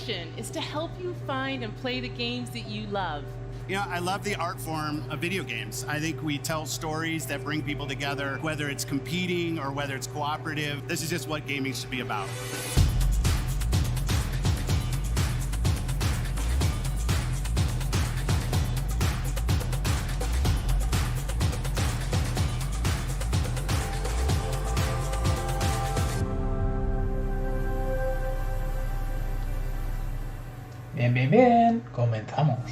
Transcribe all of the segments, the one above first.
mission is to help you find and play the games that you love. You know, I love the art form of video games. I think we tell stories that bring people together, whether it's competing or whether it's cooperative. This is just what gaming should be about. Bien, comenzamos.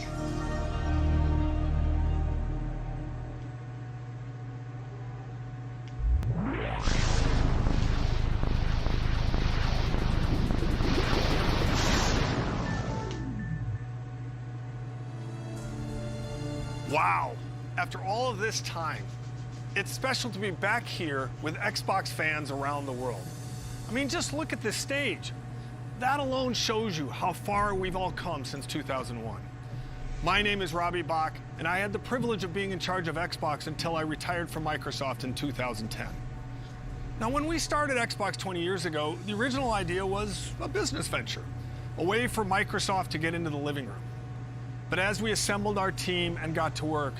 Wow, after all of this time, it's special to be back here with Xbox fans around the world. I mean, just look at this stage. That alone shows you how far we've all come since 2001. My name is Robbie Bach, and I had the privilege of being in charge of Xbox until I retired from Microsoft in 2010. Now, when we started Xbox 20 years ago, the original idea was a business venture, a way for Microsoft to get into the living room. But as we assembled our team and got to work,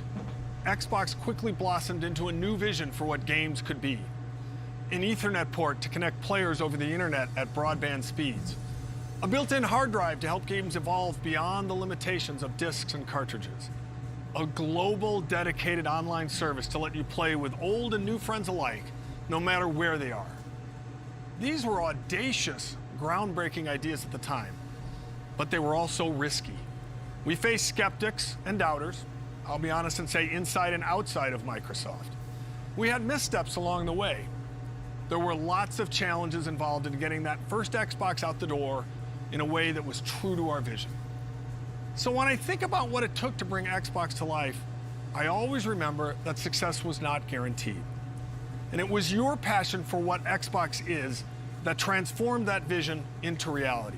Xbox quickly blossomed into a new vision for what games could be. An Ethernet port to connect players over the internet at broadband speeds. A built-in hard drive to help games evolve beyond the limitations of discs and cartridges. A global, dedicated online service to let you play with old and new friends alike, no matter where they are. These were audacious, groundbreaking ideas at the time, but they were also risky. We faced skeptics and doubters, I'll be honest and say inside and outside of Microsoft. We had missteps along the way. There were lots of challenges involved in getting that first Xbox out the door in a way that was true to our vision. So when I think about what it took to bring Xbox to life, I always remember that success was not guaranteed. And it was your passion for what Xbox is that transformed that vision into reality.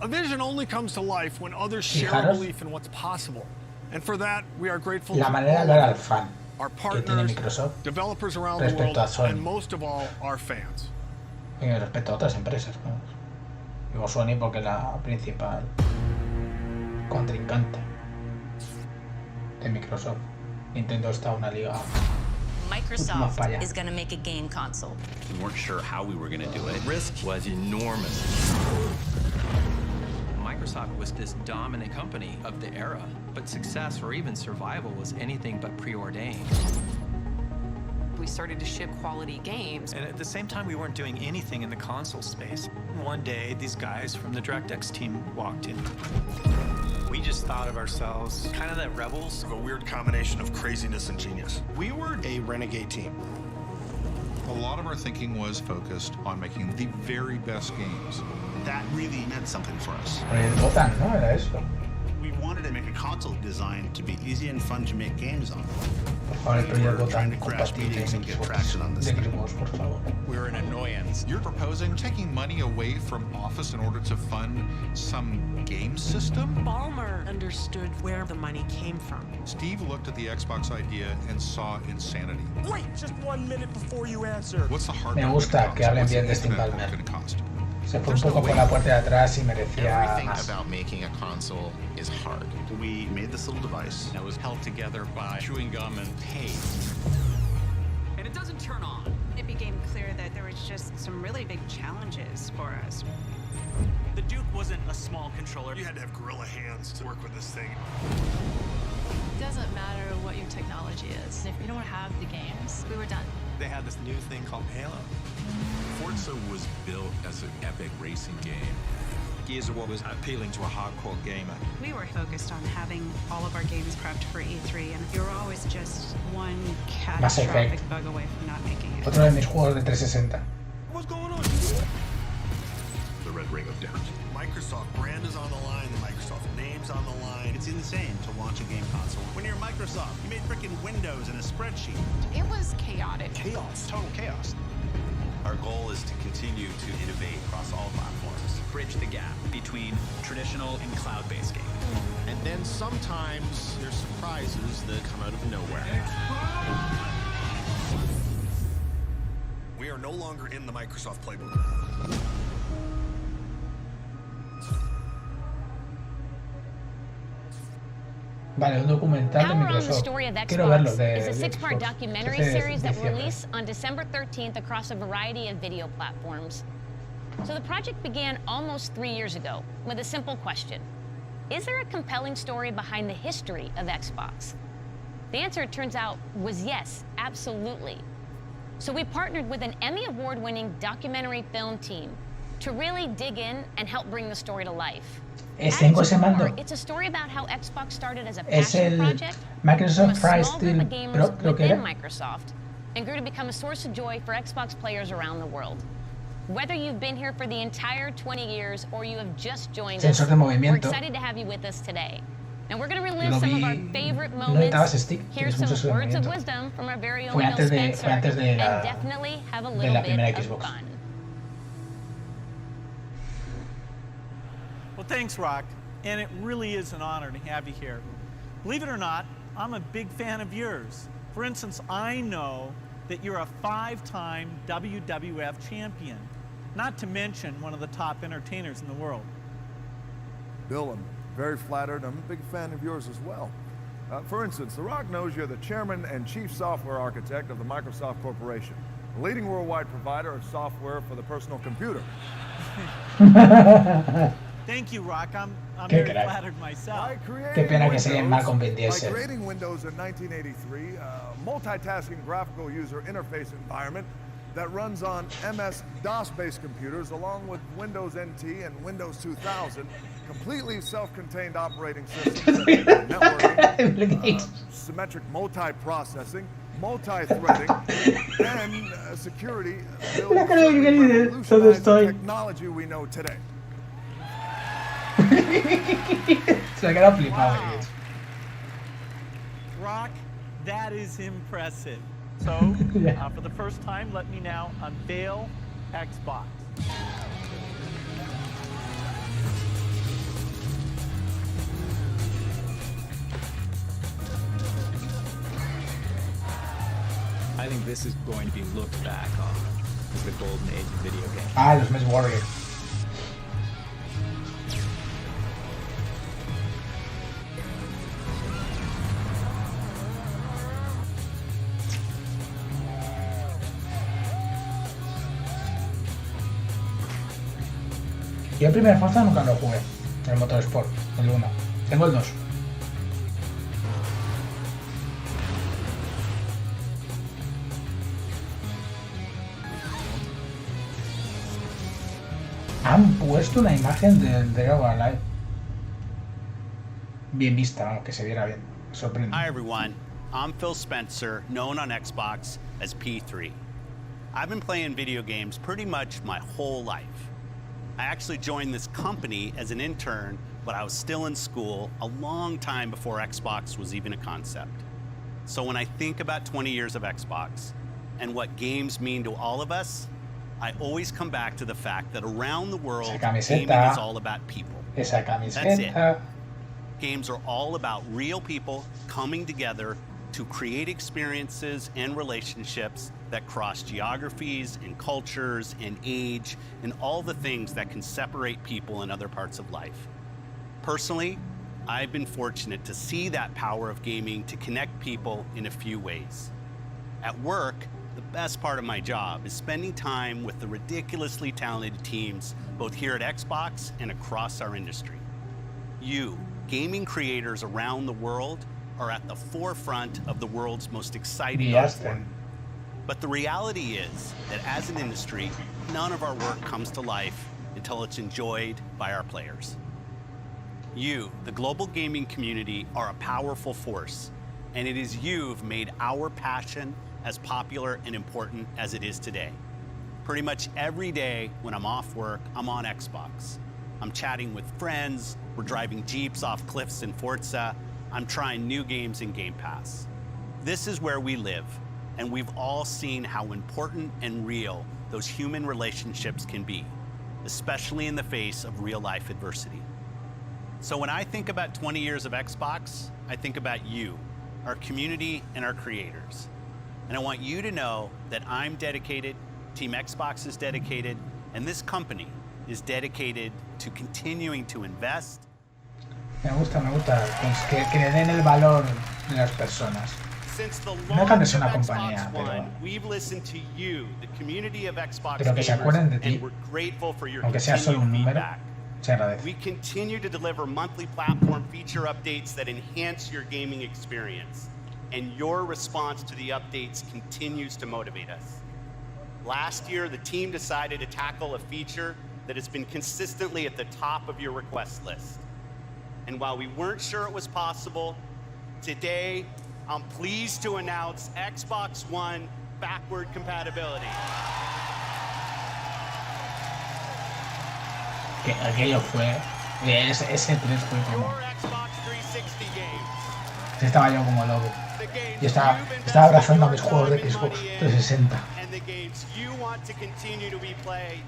A vision only comes to life when others share a belief in what's possible. And for that, we are grateful to all our partners, developers around the world, and most of all, our fans. Respecto a otras empresas, vamos. Digo Sony porque es la principal contrincante de Microsoft. Nintendo está una liga. Microsoft is going to make a game console. We weren't sure how we were going to do it. Risk was enormous. Microsoft was this dominant company of the era, but success or even survival was anything but preordained. We started to ship quality games. And at the same time, we weren't doing anything in the console space. One day, these guys from the Directos team walked in. We just thought of ourselves kind of the rebels. A weird combination of craziness and genius. We were a renegade team. A lot of our thinking was focused on making the very best games. That really meant something for us. We wanted to make a console designed to be easy and fun to make games on. We're trying to crash meetings and get traction on this thing. We're an annoyance. You're proposing taking money away from Office in order to fund some game system? Ballmer understood where the money came from. Steve looked at the Xbox idea and saw insanity. Wait, just 1 minute before you answer. What's the hard Me gusta que hablen bien de Steve Ballmer. Se fue un poco por la puerta de atrás y merecía Everything más. about making a console is hard. We made this little device That was held together by chewing gum and tape. And it doesn't turn on. It became clear that there was just some really big challenges for us. The Duke wasn't a small controller. You had to have gorilla hands to work with this thing. It doesn't matter what your technology is. If you don't have the games, we were done. They had this new thing called Halo. Forza was built as an epic racing game. Gears of War was appealing to a hardcore gamer. We were focused on having all of our games prepped for E3, and you were always just one catastrophic bug away from not making it. Otro de mis juegos de 360. What's going on? The Red Ring of Death. Microsoft brand is on the line, the Microsoft name's on the line. It's insane to launch a game console. When you're Microsoft, you made frickin' Windows and a spreadsheet. It was chaotic. Chaos. Total chaos. Our goal is to continue to innovate across all platforms. Bridge the gap between traditional and cloud-based gaming. And then sometimes there's surprises that come out of nowhere. We are no longer in the Microsoft playbook. Vale, un documental de Power on the Microsoft. Story of Quiero verlo, Xbox de is a 6-part Xbox. documentary series that will release on December 13th across a variety of video platforms. So the project began almost 3 years ago with a simple question. Is there a compelling story behind the history of Xbox? The answer, it turns out, was yes, absolutely. So we partnered with an Emmy Award-winning documentary film team to really dig in and help bring the story to life. Tengo ese mando. It's a story about how Xbox started as a Es passion el project Microsoft from a Fire small group Steel of gamers Pro, creo que within era. Microsoft and grew to become a source of joy for Xbox players around the world. Whether you've been here for the entire 20 years or you have just joined us, Sensor de we're movimiento. excited to have you with us today. And we're going to relive Lo some of vi- our favorite no moments, necesitabas stick, hear tienes some mucho words of movimiento. wisdom from our very own Fue Bill antes de Spencer, la- and definitely have a de little la bit primera of Xbox. fun. Well, thanks, Rock. And it really is an honor to have you here. Believe it or not, I'm a big fan of yours. For instance, I know that you're a 5-time WWF champion, not to mention one of the top entertainers in the world. Bill, I'm very flattered. I'm a big fan of yours as well. For instance, The Rock knows you're the chairman and chief software architect of the Microsoft Corporation, a leading worldwide provider of software for the personal computer. Thank you, Rock. I'm Qué very crack. flattered myself. Qué pena que se lleven mal con Vin By Diesel. creating Windows in 1983, a multitasking graphical user interface environment that runs on MS-DOS-based computers along with Windows NT and Windows 2000, completely self-contained operating systems, networking, symmetric multiprocessing, multi-threading, and security built La cara de Miguel y de todo revolutionized the estoy. technology we know today. Se me queda flipado. Wow. Rock, that is impressive. So, for the first time, let me now unveil Xbox. I think this is going to be looked back on as the golden age of video games. Ah, los Mesh Warriors. Yo el primer Forza nunca lo jugué, el Motorsport, el 1. Tengo el 2. Han puesto una imagen del Dragon Alive. Bien vista, vamos, que se viera bien. Sorprende. Hi everyone, I'm Phil Spencer, known on Xbox as P3. I've been playing video games pretty much my whole life. I actually joined this company as an intern, but I was still in school a long time before Xbox was even a concept. So when I think about 20 years of Xbox and what games mean to all of us, I always come back to the fact that around the world, gaming is all about people. Esa That's it. camiseta. Games are all about real people coming together to create experiences and relationships that cross geographies and cultures and age and all the things that can separate people in other parts of life. Personally, I've been fortunate to see that power of gaming to connect people in a few ways. At work, the best part of my job is spending time with the ridiculously talented teams both here at Xbox and across our industry. You, gaming creators around the world, are at the forefront of the world's most exciting art form. But the reality is that as an industry, none of our work comes to life until it's enjoyed by our players. You, the global gaming community, are a powerful force, and it is you who've made our passion as popular and important as it is today. Pretty much every day when I'm off work, I'm on Xbox. I'm chatting with friends, we're driving Jeeps off cliffs in Forza, I'm trying new games in Game Pass. This is where we live, and we've all seen how important and real those human relationships can be, especially in the face of real-life adversity. So when I think about 20 years of Xbox, I think about you, our community, and our creators. And I want you to know that I'm dedicated, Team Xbox is dedicated, and this company is dedicated to continuing to invest Me gusta pues que le den el valor de las personas. No dejan de ser una compañía, pero que se acuerden de ti, aunque sea solo un número, se agradece. We continue to deliver monthly platform feature updates that enhance your gaming experience, and your response to the updates continues to motivate us. Last year, the team decided to tackle a feature that has been consistently at the top of your request list. And while we weren't sure it was possible, today, I'm pleased to announce Xbox One backward compatibility. Que aquello fue... Ese 3 fue como... Estaba yo como loco. Yo estaba abrazando a mis juegos de Xbox 360. And the games you want to continue to be played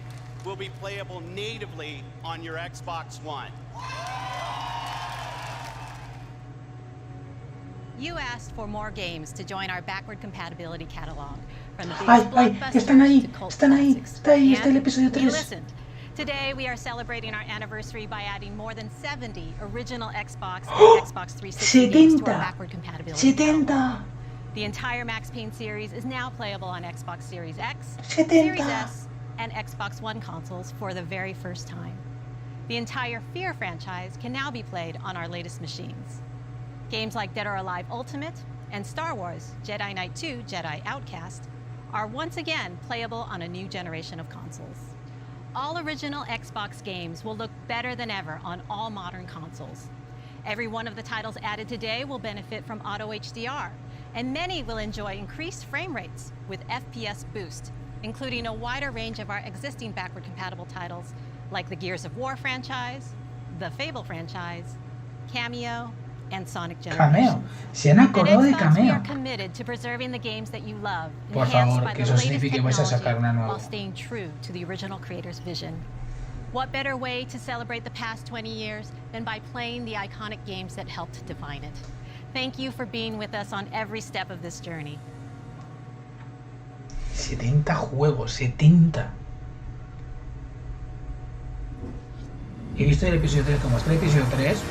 will be playable natively on your Xbox One. You asked for more games to join our backward compatibility catalog, from the biggest blockbusters to cult classics. Está ahí el episodio 3. You listened. Today we are celebrating our anniversary by adding more than 70 original Xbox and Xbox 360 games to our backward compatibility catalog. The entire Max Payne series is now playable on Xbox Series X, Series S, and Xbox One consoles for the very first time. The entire Fear franchise can now be played on our latest machines. Games like Dead or Alive Ultimate and Star Wars Jedi Knight 2 Jedi Outcast are once again playable on a new generation of consoles. All original Xbox games will look better than ever on all modern consoles. Every one of the titles added today will benefit from Auto HDR, and many will enjoy increased frame rates with FPS boost, including a wider range of our existing backward compatible titles like the Gears of War franchise, the Fable franchise, Cameo, and Sonic Generation. Cameo. Se han acordado de Cameo. We are committed to preserving the games that you love, Por favor, que eso signifique que vais a sacar una nueva. While staying true to the original creator's vision. What better way to celebrate the past 20 years than by playing the iconic games that helped define it? Thank you for being with us on every step of this journey. 70 juegos, 70. He visto el episodio 3, como está el episodio 3,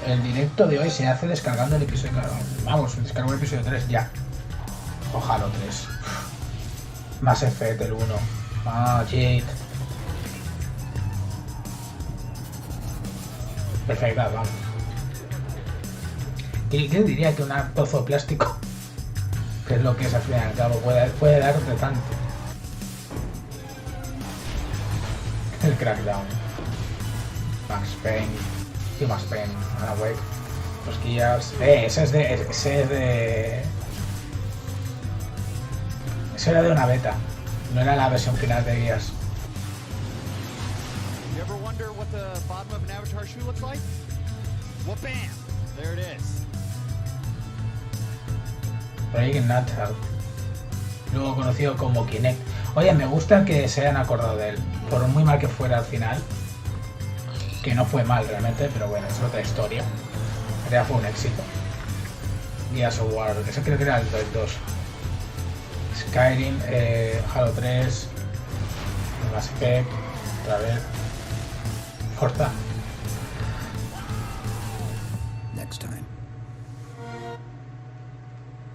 el directo de hoy se hace descargando el episodio. Vamos, descargo el episodio 3 ya. Ojalá 3. Mass Effect, el 1. Jade. Perfecta, vamos. ¿Quién diría que un trozo de plástico, que es lo que es al fin y al cabo, puede dar de tanto? El Crackdown. Max Payne. Sí, Max Payne. Alan Wake. Los Gears. Ese era de una beta. No era la versión final de Gears. You ever wonder what the bottom of an Avatar shoe looks like? Well, bam! There it is. Breaking Natural, luego conocido como Kinect. Oye, me gusta que se hayan acordado de él, por muy mal que fuera al final, que no fue mal realmente, pero bueno, es otra historia. Ya fue un éxito. Gears of War, ese creo que era el 2. Skyrim, Halo 3, Mass Effect, otra vez. Forza. Next time.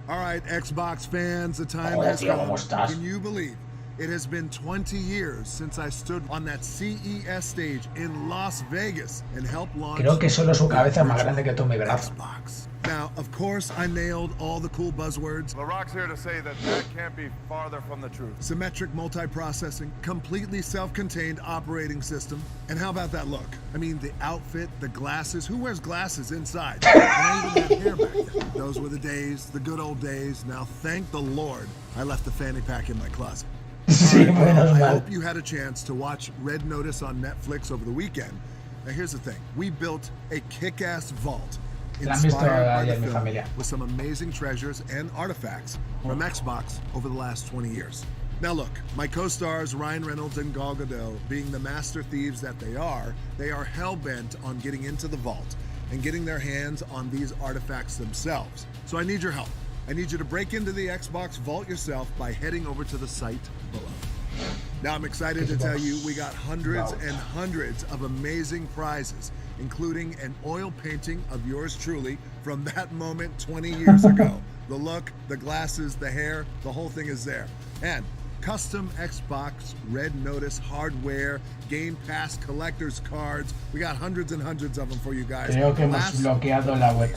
All right, Xbox fans, the time has come. Can you believe it has been 20 years since I stood on that CES stage in Las Vegas and helped launch. Creo que solo su cabeza es más grande que tú, mi brazo. Now, of course, I nailed all the cool buzzwords. LaRock's here to say that can't be farther from the truth. Symmetric multiprocessing, completely self-contained operating system. And how about that look? I mean, the outfit, the glasses. Who wears glasses inside? And I even had hair back then. Those were the days, the good old days. Now, thank the Lord, I left the fanny pack in my closet. Sí, I hope you had a chance to watch Red Notice on Netflix over the weekend. Now, here's the thing. We built a kick-ass vault inspired by the film with some amazing treasures and artifacts from Xbox over the last 20 years. Now look, my co-stars Ryan Reynolds and Gal Gadot, being the master thieves that they are hell-bent on getting into the vault and getting their hands on these artifacts themselves. So I need your help. I need you to break into the Xbox vault yourself by heading over to the site below. Now I'm excited to tell you we got hundreds and hundreds of amazing prizes, including an oil painting of yours truly from that moment 20 years ago. The look, the glasses, the hair, the whole thing is there. And custom Xbox Red Notice hardware, Game Pass collector's cards. We got hundreds and hundreds of them for you guys. Creo que hemos bloqueado la web.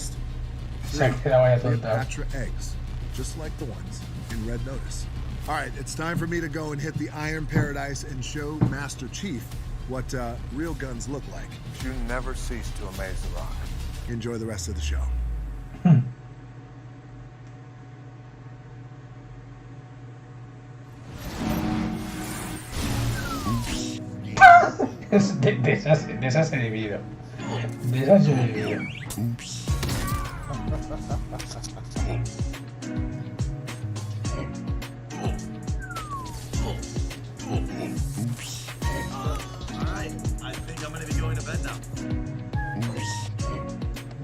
Se ha quedado ya tonta. Cleopatra eggs, just like the ones in Red Notice. All right, it's time for me to go and hit the Iron Paradise and show Master Chief what real guns look like. You never cease to amaze the Rock. Enjoy the rest of the show. De esas he vivido. De esas yo he vivido.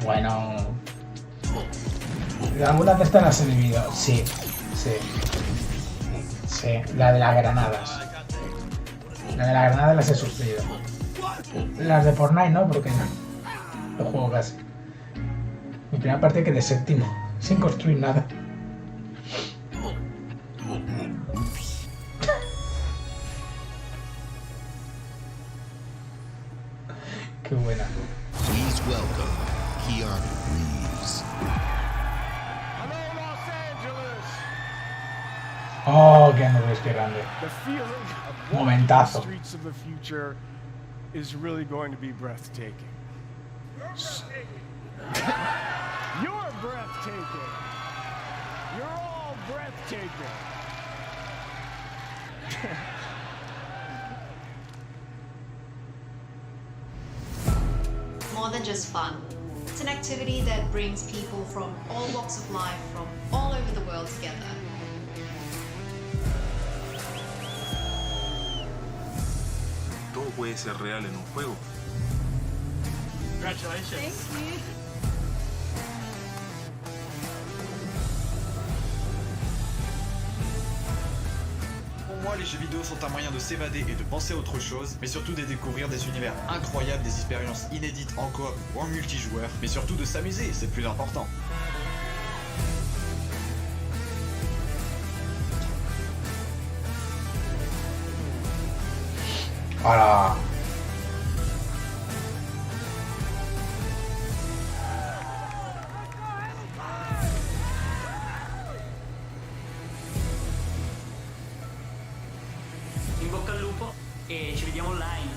Bueno. Algunas de estas las he vivido. Sí. La de las granadas. La de las granadas las he sufrido. Las de Fortnite no, porque no. Lo juego casi. Mi primera parte que de séptimo, sin construir nada. Qué buena. Please welcome Keanu Reeves. Hello, Los Angeles. Oh, Keanu Reeves, qué grande. The feeling of Momentazo. the streets of the future is really going to be breathtaking. You're breathtaking. You're all breathtaking. More than just fun. It's an activity that brings people from all walks of life, from all over the world together. Todo puede ser real en un juego. Congratulations. Thank you. Pour moi, les jeux vidéo sont un moyen de s'évader et de penser à autre chose, mais surtout de découvrir des univers incroyables, des expériences inédites en coop ou en multijoueur, mais surtout de s'amuser, c'est le plus important. Voilà. In bocca al lupo e ci vediamo online.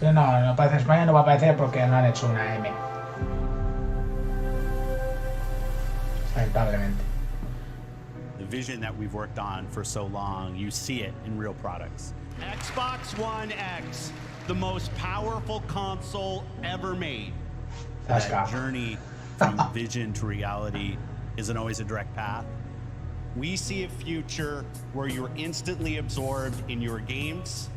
No aparece España, no va a aparecer porque no han hecho una M. Lamentablemente. The vision that we've worked on for so long, you see it in real products. Xbox One X, the most powerful console ever made. That journey from vision to reality isn't always a direct path. We see a future where you're instantly absorbed in your games,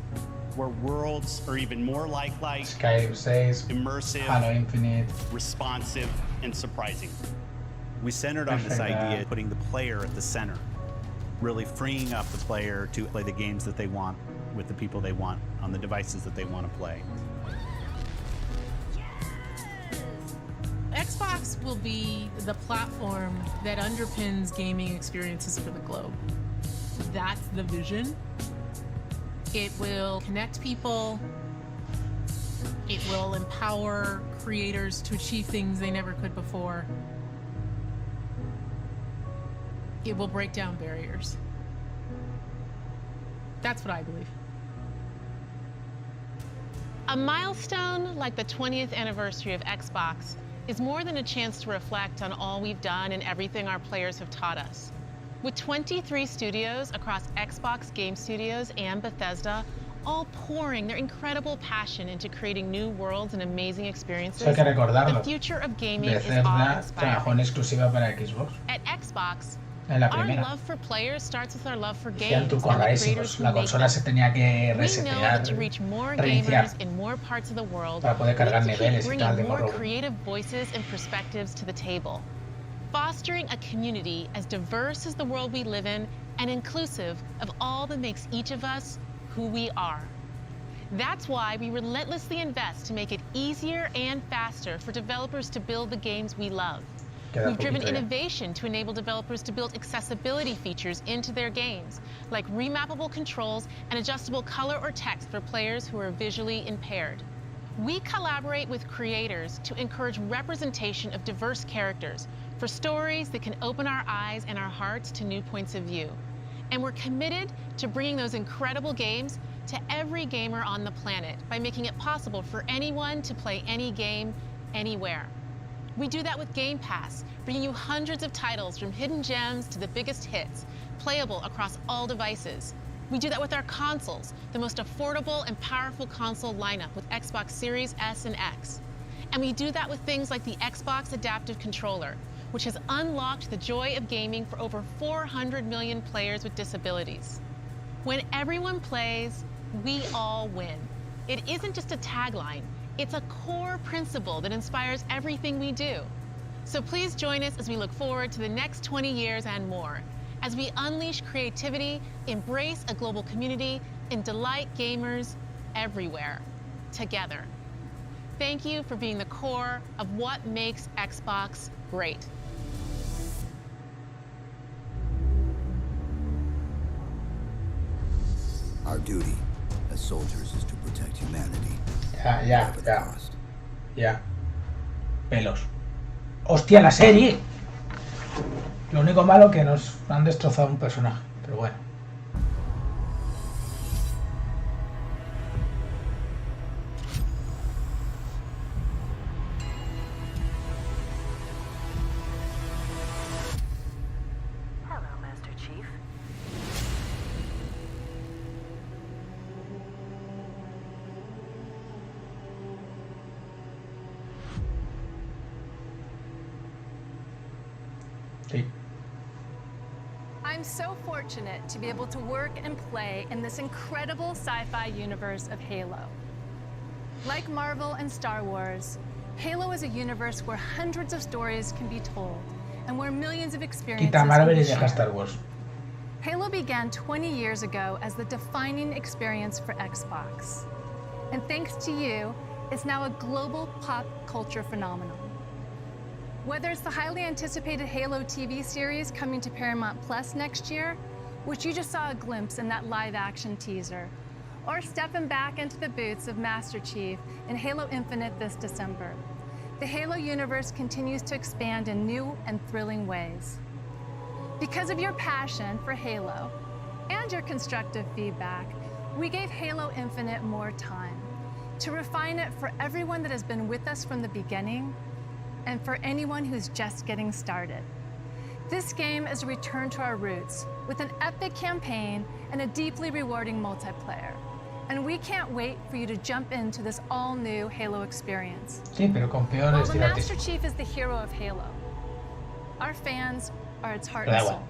where worlds are even more lifelike, Skyrim 6, immersive, Halo Infinite, responsive, and surprising. We centered on this idea of putting the player at the center, really freeing up the player to play the games that they want with the people they want on the devices that they want to play. Xbox will be the platform that underpins gaming experiences for the globe. That's the vision. It will connect people. It will empower creators to achieve things they never could before. It will break down barriers. That's what I believe. A milestone like the 20th anniversary of Xbox is more than a chance to reflect on all we've done and everything our players have taught us. With 23 studios across Xbox Game Studios and Bethesda, all pouring their incredible passion into creating new worlds and amazing experiences, hay que recordarlo. the future of gaming is Bethesda awe-inspiring. trabajó en exclusiva para Xbox. At Xbox, En la our primera. love for players starts with our love for Hacían games and trucos the creators rarísimos. who La make consola se tenía que We know resetear, that to reach more reiniciar gamers in more parts of the world, para poder cargar we need to niveles keep y tal de bringing more morro. creative voices and perspectives to the table, fostering a community as diverse as the world we live in and inclusive of all that makes each of us who we are. That's why we relentlessly invest to make it easier and faster for developers to build the games we love. We've driven innovation to enable developers to build accessibility features into their games, like remappable controls and adjustable color or text for players who are visually impaired. We collaborate with creators to encourage representation of diverse characters for stories that can open our eyes and our hearts to new points of view. And we're committed to bringing those incredible games to every gamer on the planet by making it possible for anyone to play any game, anywhere. We do that with Game Pass, bringing you hundreds of titles from hidden gems to the biggest hits, playable across all devices. We do that with our consoles, the most affordable and powerful console lineup with Xbox Series S and X. And we do that with things like the Xbox Adaptive Controller, which has unlocked the joy of gaming for over 400 million players with disabilities. When everyone plays, we all win. It isn't just a tagline. It's a core principle that inspires everything we do. So please join us as we look forward to the next 20 years and more, as we unleash creativity, embrace a global community, and delight gamers everywhere, together. Thank you for being the core of what makes Xbox great. Our duty as soldiers is to protect humanity. Ya. Pelos. ¡Hostia, la serie! Lo único malo que nos han destrozado un personaje, pero bueno. Hello, Master Chief. I'm so fortunate to be able to work and play in this incredible sci-fi universe of Halo. Like Marvel and Star Wars, Halo is a universe where hundreds of stories can be told and where millions of experiences Quita Marvel can y be deja shared. Star Wars. Halo began 20 years ago as the defining experience for Xbox. And thanks to you, it's now a global pop culture phenomenon. Whether it's the highly anticipated Halo TV series coming to Paramount Plus next year, which you just saw a glimpse in that live-action teaser, or stepping back into the boots of Master Chief in Halo Infinite this December, the Halo universe continues to expand in new and thrilling ways. Because of your passion for Halo and your constructive feedback, we gave Halo Infinite more time to refine it for everyone that has been with us from the beginning and for anyone who's just getting started. This game is a return to our roots with an epic campaign and a deeply rewarding multiplayer. And we can't wait for you to jump into this all-new Halo experience. Sí, pero con While peores the gratis. Master Chief is the hero of Halo, our fans are its heart and soul.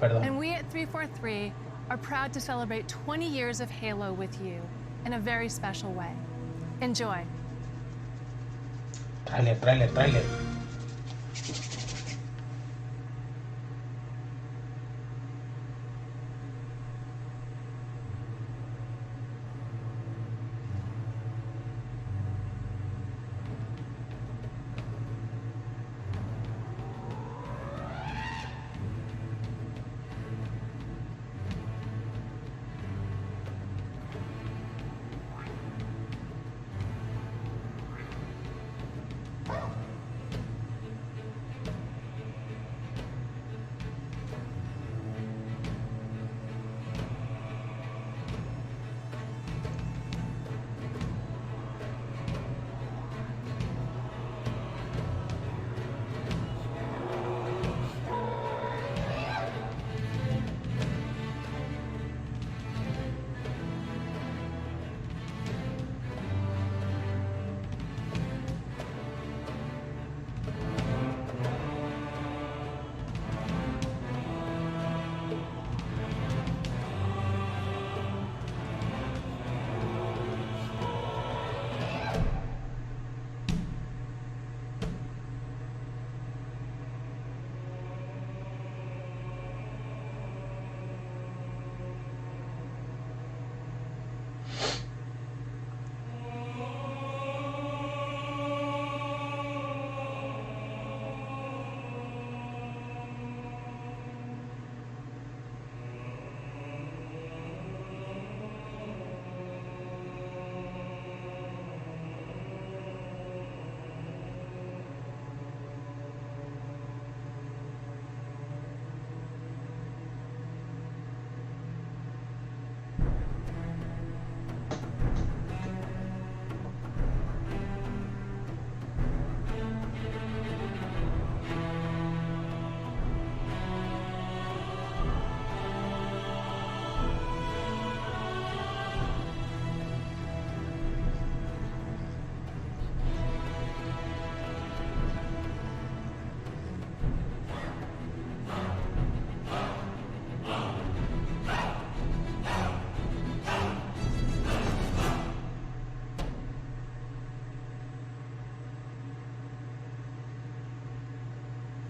Perdón. And we at 343 are proud to celebrate 20 years of Halo with you in a very special way. Enjoy. Tráiler.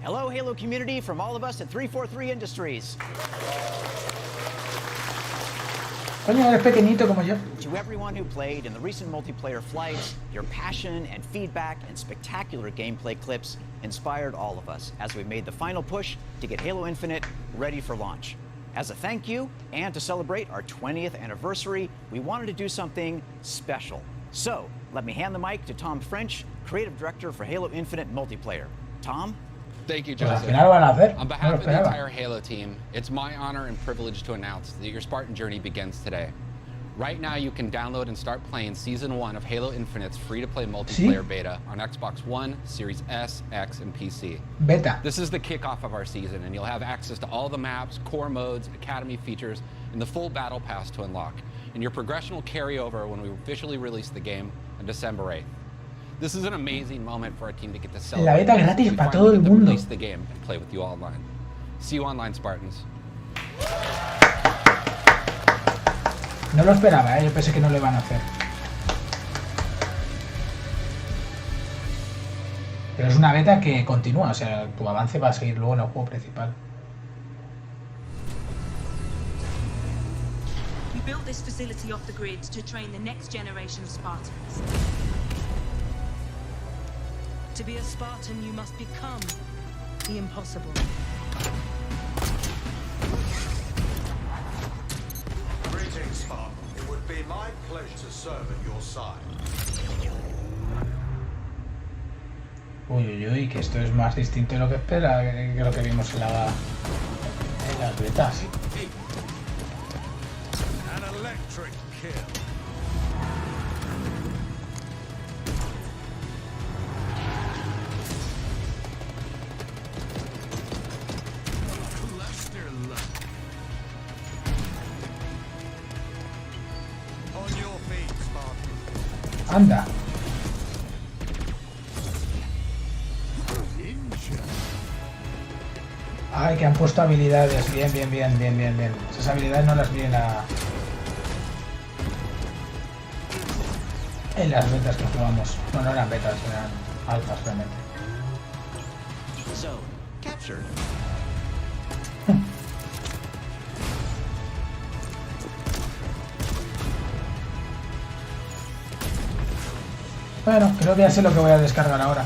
Hello, Halo community, from all of us at 343 Industries. Coño, eres pequeñito como yo. To everyone who played in the recent multiplayer flights, your passion and feedback and spectacular gameplay clips inspired all of us as we made the final push to get Halo Infinite ready for launch. As a thank you, and to celebrate our 20th anniversary, we wanted to do something special. So, let me hand the mic to Tom French, Creative Director for Halo Infinite Multiplayer. Tom? Thank you, Pues al Joseph. final van a hacer. On No behalf lo of the esperaba. entire Halo team, it's my honor and privilege to announce that your Spartan journey begins today. Right now, you can download and start playing Season 1 of Halo Infinite's free-to-play multiplayer beta on Xbox One, Series S, X, and PC. Beta. This is the kickoff of our season, and you'll have access to all the maps, core modes, academy features, and the full battle pass to unlock. And your progression will carry over when we officially release the game on December 8th. This is an amazing moment for our team to get to La celebrate. beta gratis We para finally todo el get to mundo. release the game and play with you all online. See you online, Spartans. No lo esperaba, yo pensé que no lo iban a hacer. Pero es una beta que continúa, o sea, tu avance va a seguir luego en el juego principal. We built this facility off the grid to train the next generation of Spartans. To be a Spartan, you must become the impossible. Greetings, Spartan. It would be my pleasure to serve at your side. Uy, uy, uy, que esto es más distinto de lo que espera, que lo que vimos en las betas. An electric kill. Cluster luck. On your feet, Spartan. Anda. Ay, que han puesto habilidades. Bien, bien, bien, bien, bien, bien. Esas habilidades no las vi en las betas que jugamos. No, no eran betas, eran altas realmente. So, captured. Bueno, creo que ya sé lo que voy a descargar ahora.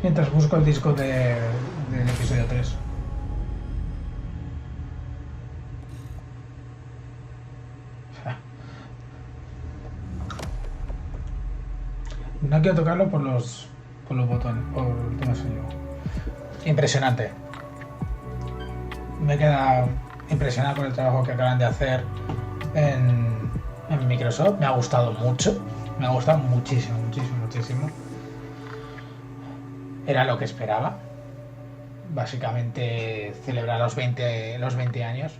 Mientras busco el disco del episodio 3. No quiero tocarlo por los botones, por el tema sonido. Impresionante. Me queda impresionado con el trabajo que acaban de hacer en Microsoft. Me ha gustado mucho. Me ha gustado muchísimo, muchísimo, muchísimo. Era lo que esperaba. Básicamente celebrar los 20 años.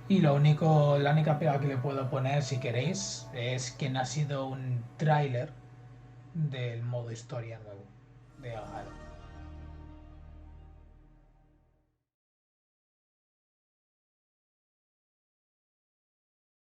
Y la única pega que le puedo poner, si queréis, es que no ha sido un tráiler del modo historia nuevo de Halo.